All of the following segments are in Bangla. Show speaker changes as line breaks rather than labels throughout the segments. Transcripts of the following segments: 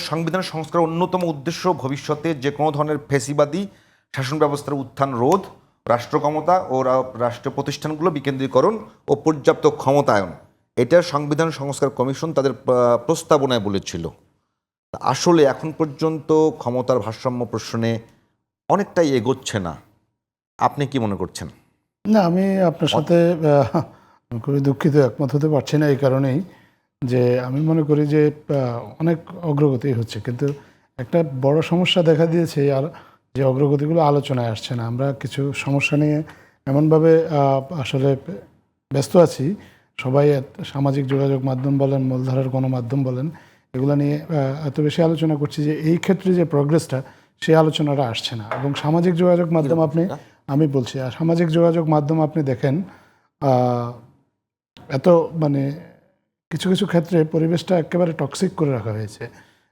সংবিধান সংস্কারের অন্যতম উদ্দেশ্য ভবিষ্যতে যে কোনো ধরনের ফ্যাসিবাদী শাসন ব্যবস্থার উত্থান রোধ, রাষ্ট্র ক্ষমতা ও রাষ্ট্রীয় প্রতিষ্ঠানগুলো বিকেন্দ্রীকরণ ও পর্যাপ্ত ক্ষমতায়ন। এটা সংবিধান সংস্কার কমিশন তাদের প্রস্তাবনায় বলেছিল। আসলে এখন পর্যন্ত ক্ষমতার ভারসাম্য প্রশ্নে অনেকটাই এগোচ্ছে না, আপনি কি মনে করছেন?
না, আমি আপনার সাথে খুবই দুঃখিত, একমত হতে পারছি না এই কারণেই যে আমি মনে করি যে অনেক অগ্রগতি হচ্ছে, কিন্তু একটা বড় সমস্যা দেখা দিয়েছে আর যে অগ্রগতিগুলো আলোচনায় আসছে না। আমরা কিছু সমস্যা নিয়ে এমনভাবে আসলে ব্যস্ত আছি, সবাই সামাজিক যোগাযোগ মাধ্যম বলেন, মূলধারার গণমাধ্যম বলেন, এগুলো নিয়ে এত বেশি আলোচনা করছি যে এই ক্ষেত্রে যে প্রোগ্রেসটা, সেই আলোচনাটা আসছে না। এবং সামাজিক যোগাযোগ মাধ্যম আমি বলছি, আর সামাজিক যোগাযোগ মাধ্যম আপনি দেখেন এত মানে কিছু কিছু ক্ষেত্রে পরিবেশটা একেবারে টক্সিক করে রাখা হয়েছে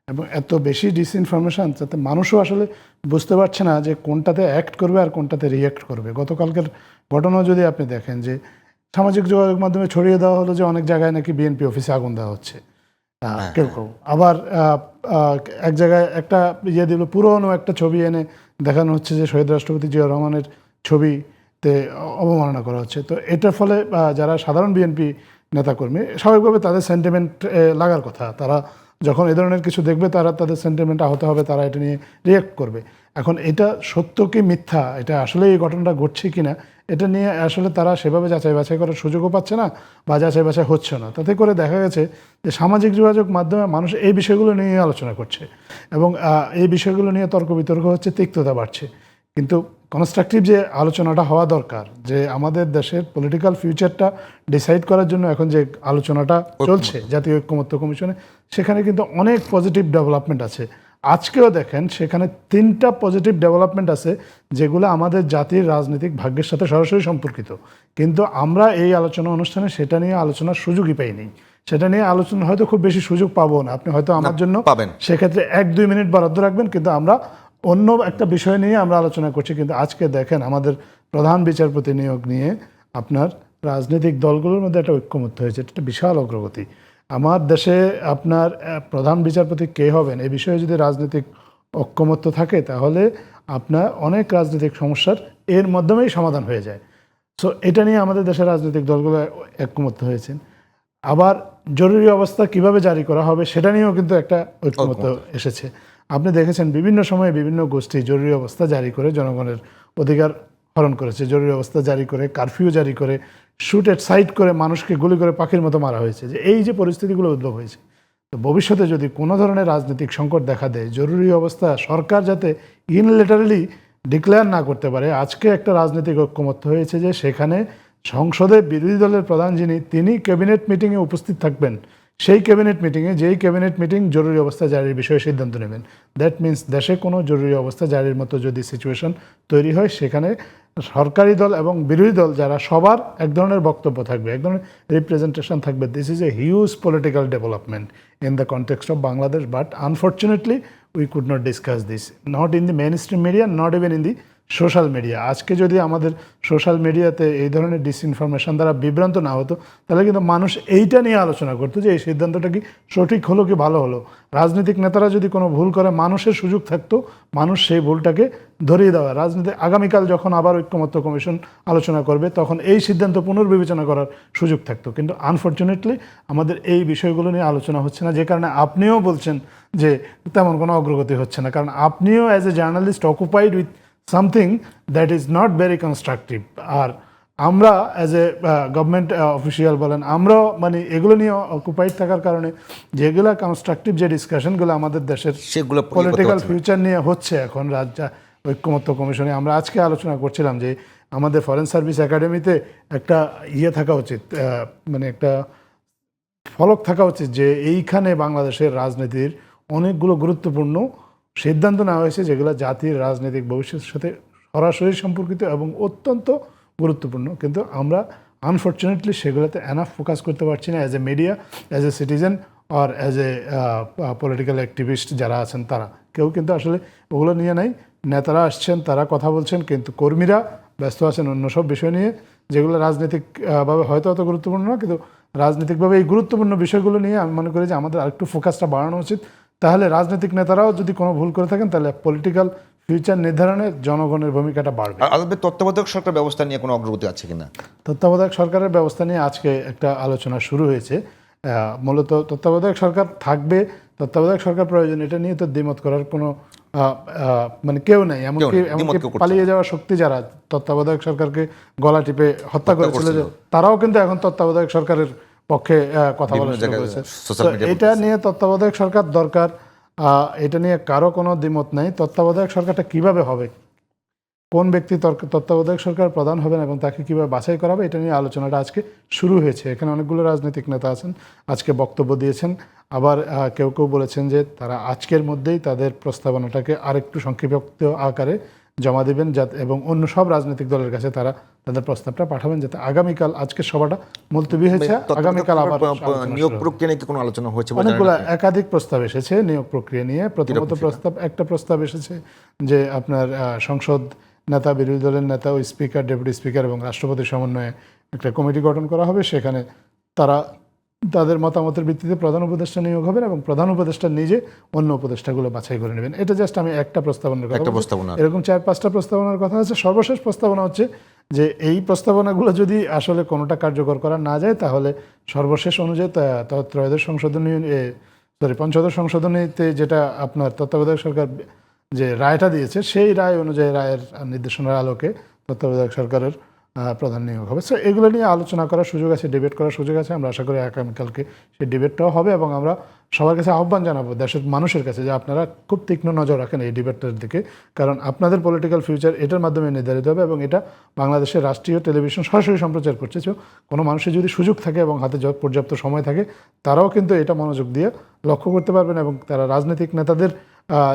এবং এত বেশি ডিসইনফরমেশান, যাতে মানুষও আসলে বুঝতে পারছে না যে কোনটাতে অ্যাক্ট করবে আর কোনটাতে রিঅ্যাক্ট করবে। গতকালকের ঘটনাও যদি আপনি দেখেন যে সামাজিক যোগাযোগ মাধ্যমে ছড়িয়ে দেওয়া হলো যে অনেক জায়গায় নাকি বিএনপি অফিসে আগুন দেওয়া হচ্ছে, কেউ কেউ আবার এক জায়গায় একটা দিল, পুরোনো একটা ছবি এনে দেখানো হচ্ছে যে শহীদ রাষ্ট্রপতি জিয়া রহমানের ছবিতে অবমাননা করা হচ্ছে। তো এটার ফলে যারা সাধারণ বিএনপি নেতাকর্মী, স্বাভাবিকভাবে তাদের সেন্টিমেন্ট লাগার কথা, তারা যখন এ ধরনের কিছু দেখবে তাদের সেন্টিমেন্ট আহত হবে, তারা এটা নিয়ে রিঅ্যাক্ট করবে। এখন এটা সত্য কি মিথ্যা, এটা আসলে এই ঘটনাটা ঘটছে কিনা, এটা নিয়ে আসলে তারা সেভাবে যাচাই বাছাই করার সুযোগও পাচ্ছে না বা যাচাই বাছাই হচ্ছে না। তাতে করে দেখা গেছে যে সামাজিক যোগাযোগ মাধ্যমে মানুষ এই বিষয়গুলো নিয়ে আলোচনা করছে এবং এই বিষয়গুলো নিয়ে তর্ক বিতর্ক হচ্ছে, তিক্ততা বাড়ছে। কিন্তু কনস্ট্রাকটিভ যে আলোচনাটা হওয়া দরকার, যে আমাদের দেশের পলিটিক্যাল ফিউচারটা ডিসাইড করার জন্য এখন যে আলোচনাটা চলছে জাতীয় ঐক্যমত্য কমিশনে, সেখানে কিন্তু অনেক পজিটিভ ডেভেলপমেন্ট আছে। আজকেও দেখেন সেখানে 3টা পজিটিভ ডেভেলপমেন্ট আছে যেগুলো আমাদের জাতির রাজনৈতিক ভাগ্যের সাথে সরাসরি সম্পর্কিত, কিন্তু আমরা এই আলোচনা অনুষ্ঠানে সেটা নিয়ে আলোচনার সুযোগই পাইনি। সেটা নিয়ে আলোচনা হয়তো খুব বেশি সুযোগ পাবো না, আপনি হয়তো আমার জন্য
পাবেন,
সেক্ষেত্রে 1-2 মিনিট বরাদ্দ রাখবেন, কিন্তু আমরা অন্য একটা বিষয় নিয়ে আমরা আলোচনা করছি। কিন্তু আজকে দেখেন আমাদের প্রধান বিচারপতি নিয়োগ নিয়ে আপনার রাজনৈতিক দলগুলোর মধ্যে একটা ঐক্যমত্য হয়েছে, এটা একটা বিশাল অগ্রগতি। আমার দেশে আপনার প্রধান বিচারপতি কে হবেন এই বিষয়ে যদি রাজনৈতিক ঐক্যমত্য থাকে, তাহলে আপনার অনেক রাজনৈতিক সমস্যার এর মাধ্যমেই সমাধান হয়ে যায়। সো এটা নিয়ে আমাদের দেশের রাজনৈতিক দলগুলো ঐক্যমত্য হয়েছেন। আবার জরুরি অবস্থা কিভাবে জারি করা হবে সেটা নিয়েও কিন্তু একটা ঐক্যমত্য এসেছে। আপনি দেখেছেন বিভিন্ন সময়ে বিভিন্ন গোষ্ঠী জরুরি অবস্থা জারি করে জনগণের অধিকার হরণ করেছে, জরুরি অবস্থা জারি করে, কারফিউ জারি করে, শুট এট সাইট করে মানুষকে গুলি করে পাখির মতো মারা হয়েছে। যে এই যে পরিস্থিতিগুলো উদ্ভব হয়েছে, তো ভবিষ্যতে যদি কোনো ধরনের রাজনৈতিক সংকট দেখা দেয়, জরুরি অবস্থা সরকার যাতে ইউনিল্যাটারালি ডিক্লেয়ার না করতে পারে। আজকে একটা রাজনৈতিক ঐক্যমত্য হয়েছে যে সেখানে সংসদে বিরোধী দলের প্রধান তিনি ক্যাবিনেট মিটিংয়ে উপস্থিত থাকবেন, সেই ক্যাবিনেট মিটিংয়ে, যেই ক্যাবিনেট মিটিং জরুরি অবস্থা জারির বিষয়ে সিদ্ধান্ত নেবেন। দ্যাট মিন্স দেশে কোনো জরুরি অবস্থা জারির মতো যদি সিচুয়েশন তৈরি হয়, সেখানে সরকারি দল এবং বিরোধী দল যারা, সবার এক ধরনের বক্তব্য থাকবে, এক ধরনের রিপ্রেজেন্টেশন থাকবে। This is a huge political development in the context of Bangladesh, but unfortunately we could not discuss this, not in the main stream media, not even in the social media. আজকে যদি আমাদের সোশ্যাল মিডিয়াতে এই ধরনের ডিসইনফরমেশন দ্বারা বিভ্রান্ত না হতো, তাহলে কিন্তু মানুষ এইটা নিয়ে আলোচনা করতো যে এই সিদ্ধান্তটা কি সঠিক হলো কি ভালো হলো। রাজনৈতিক নেতারা যদি কোনো ভুল করে, মানুষের সুযোগ থাকতো মানুষ সেই ভুলটাকে ধরিয়ে দেওয়া। রাজনীতি আগামীকাল যখন আবার ঐক্যমত্য কমিশন আলোচনা করবে, তখন এই সিদ্ধান্ত পুনর্বিবেচনা করার সুযোগ থাকতো। কিন্তু আনফর্চুনেটলি আমাদের এই বিষয়গুলো নিয়ে আলোচনা হচ্ছে না, যে কারণে আপনিও বলছেন যে তেমন কোনো অগ্রগতি হচ্ছে না, কারণ আপনিও as a journalist occupied with something that is not very constructive. আর আমরা অ্যাজ এ গভর্নমেন্ট অফিসিয়াল বলেন, আমরাও মানে এগুলো নিয়ে অকুপাইড থাকার কারণে যেগুলো কনস্ট্রাকটিভ যে ডিসকাশনগুলো আমাদের দেশের
সেগুলো
পলিটিক্যাল ফিউচার নিয়ে হচ্ছে এখন রাজ্য ঐক্যমত্য কমিশনে। আমরা আজকে আলোচনা করছিলাম যে আমাদের ফরেন সার্ভিস একাডেমিতে একটা থাকা উচিত, মানে একটা ফলক থাকা উচিত যে এইখানে বাংলাদেশের রাজনীতির অনেকগুলো গুরুত্বপূর্ণ সিদ্ধান্ত নেওয়া হয়েছে যেগুলো জাতির রাজনৈতিক ভবিষ্যতের সাথে সরাসরি সম্পর্কিত এবং অত্যন্ত গুরুত্বপূর্ণ। কিন্তু আমরা আনফর্চুনেটলি সেগুলোতে এনাফ ফোকাস করতে পারছি না, as a media, as a citizen আর অ্যাজ এ পলিটিক্যাল অ্যাক্টিভিস্ট যারা আছেন তারা কেউ কিন্তু আসলে ওগুলো নিয়ে নাই। নেতারা আসছেন, তারা কথা বলছেন, কিন্তু কর্মীরা ব্যস্ত আছেন অন্য সব বিষয় নিয়ে, যেগুলো রাজনৈতিকভাবে হয়তো অত গুরুত্বপূর্ণ না, কিন্তু রাজনৈতিকভাবে এই গুরুত্বপূর্ণ বিষয়গুলো নিয়ে আমি মনে করি যে আমাদের আরেকটু ফোকাসটা বাড়ানো উচিত, তাহলে রাজনৈতিক নেতারাও যদি কোনো ভুল করে থাকেন তাহলে পলিটিক্যাল ফিউচার নির্ধারণে জনগণের ভূমিকাটা বাড়বে।
আর আদবে তত্ত্বাবধায়ক সরকার ব্যবস্থা নিয়ে কোনো অগ্রগতি আছে কিনা?
তত্ত্বাবধায়ক সরকারের ব্যবস্থা নিয়ে আজকে একটা আলোচনা শুরু হয়েছে। মূলত তত্ত্বাবধায়ক সরকার থাকবে, তত্ত্বাবধায়ক সরকার প্রয়োজন, এটা নিয়ে তো দ্বিমত করার কোনো মানে কেউ নেই। এমনকি পালিয়ে যাওয়া শক্তি যারা তত্ত্বাবধায়ক সরকারকে গলা টিপে হত্যা করেছিল, তারাও কিন্তু এখন তত্ত্বাবধায়ক সরকারের পক্ষে কথা বলা শুরু করেছে। এটা নিয়ে তত্ত্বাবধায়ক সরকার দরকার, এটা নিয়ে কারো কোনো দ্বিমত নাই। তত্ত্বাবধায়ক সরকারটা কিভাবে হবে, কোন ব্যক্তি তত্ত্বাবধায়ক সরকার প্রধান হবেন এবং তাকে কীভাবে বাছাই করা হবে, এটা নিয়ে আলোচনাটা আজকে শুরু হয়েছে। এখানে অনেকগুলো রাজনৈতিক নেতা আছেন, আজকে বক্তব্য দিয়েছেন। আবার কেউ কেউ বলেছেন যে তারা আজকের মধ্যেই তাদের প্রস্তাবনাটাকে আরেকটু সংক্ষিপ্ত আকারে জমা দেবেন, যাতে এবং অন্য সব রাজনৈতিক দলের কাছে তারা তাদের প্রস্তাবটা পাঠাবেন, যাতে আগামীকাল, আজকের সভাটা মুলতবি হয়েছে, আগামীকাল আবার
নিয়োগ প্রক্রিয়া নিয়ে কোনো আলোচনা হয়েছে?
অনেকগুলো একাধিক প্রস্তাব এসেছে নিয়োগ প্রক্রিয়া নিয়ে। প্রথমত একটা প্রস্তাব এসেছে যে আপনার সংসদ নেতা, বিরোধী দলের নেতা, ওই স্পিকার, ডেপুটি স্পিকার এবং রাষ্ট্রপতির সমন্বয়ে একটা কমিটি গঠন করা হবে। সেখানে তারা তাদের মতামতের ভিত্তিতে প্রধান উপদেষ্টা নিয়োগ হবেন এবং প্রধান উপদেষ্টা নিজে অন্য উপদেষ্টাগুলো বাছাই করে নেবেন। এটা জাস্ট আমি একটা প্রস্তাবনার কথা বলছি। এরকম 4-5টা প্রস্তাবনার কথা আছে। সর্বশেষ প্রস্তাবনা হচ্ছে যে এই প্রস্তাবনাগুলো যদি আসলে কোনোটা কার্যকর করা না যায়, তাহলে সর্বশেষ অনুযায়ী পঞ্চদশ সংশোধনীতে যেটা আপনার তত্ত্বাবধায়ক সরকার যে রায়টা দিয়েছে, সেই রায় অনুযায়ী, রায়ের নির্দেশনার আলোকে তত্ত্বাবধায়ক সরকারের প্রধান নিয়োগ হবে। সো এগুলো নিয়ে আলোচনা করার সুযোগ আছে, ডিবেট করার সুযোগ আছে। আমরা আশা করি আগামীকালকে সেই ডিবেটটাও হবে এবং আমরা সবার কাছে আহ্বান জানাবো, দেশের মানুষের কাছে, যে আপনারা খুব তীক্ষ্ণ নজর রাখেন এই ডিবেটটার দিকে, কারণ আপনাদের পলিটিক্যাল ফিউচার এটার মাধ্যমে নির্ধারিত হবে এবং এটা বাংলাদেশের রাষ্ট্রীয় টেলিভিশন সরাসরি সম্প্রচার করছে। সো কোনো মানুষের যদি সুযোগ থাকে এবং হাতে পর্যাপ্ত সময় থাকে, তারাও কিন্তু এটা মনোযোগ দিয়ে লক্ষ্য করতে পারবেন এবং তারা রাজনৈতিক নেতাদের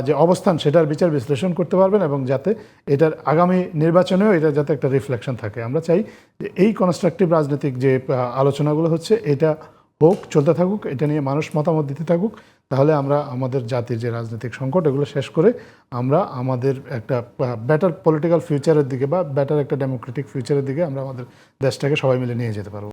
যে অবস্থান সেটার বিচার বিশ্লেষণ করতে পারবেন এবং যাতে এটার আগামী নির্বাচনেও এটা যাতে একটা রিফ্লেকশন থাকে। আমরা চাই যে এই কনস্ট্রাকটিভ রাজনৈতিক যে আলোচনাগুলো হচ্ছে এটা হোক, চলতে থাকুক, এটা নিয়ে মানুষ মতামত দিতে থাকুক। তাহলে আমরা আমাদের জাতির যে রাজনৈতিক সংকট, এগুলো শেষ করে আমরা আমাদের একটা বেটার পলিটিক্যাল ফিউচারের দিকে বা বেটার একটা ডেমোক্রেটিক ফিউচারের দিকে আমরা আমাদের দেশটাকে সবাই মিলে নিয়ে যেতে পারবো।